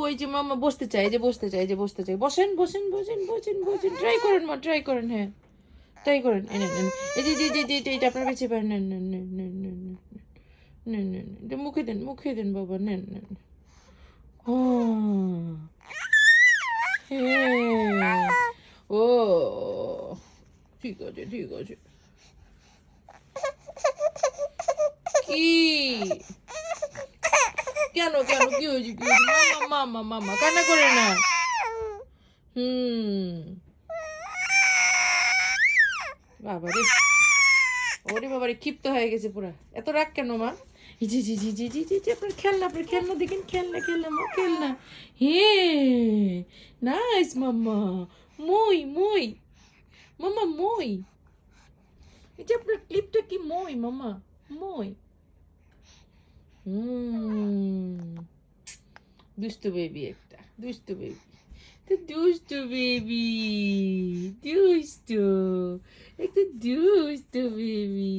ওই যে মামা বসতে চাই, এই যে বসতে চাই, এই যে বসতে চাই। বসেন বসেন বসেন বসেন বসেন, ট্রাই করেন মা, ট্রাই করেন, হ্যাঁ ট্রাই করেন। এই নেন, নেন। এই যে যে যে যে যে এটা আপনার বেঁচে পারেন, নেন নেন নেন নেন নেন নেন নেন নেন, এটা মুখে দেন, মুখে দেন বাবা, নেন নেন। ও হ্যাঁ, ও ঠিক আছে ঠিক আছে। কি কেন কেন কি হয়েছে, কি হয়েছে? মামা মামা মামা কান্না করে না। হুম, বাবারে, ওরে বাবারে, ক্ষিপ্ত হয়ে গেছে পুরা। এত রাগ কেন মা? এই জি জি জি জি জি জি জি, আপনার খেলনা দেখেন, খেলনা খেলনা মা, খেলনা। হে নাইস মাম্মা, মই মই মামা, মই। এই যে আপনার ক্লিপটা কি মই মামা, মই। হুম, দুষ্টু বেবি একটা, দুষ্টু বেবি, তো দুষ্টু বেবি, দুষ্টু, একটা দুষ্টু বেবি।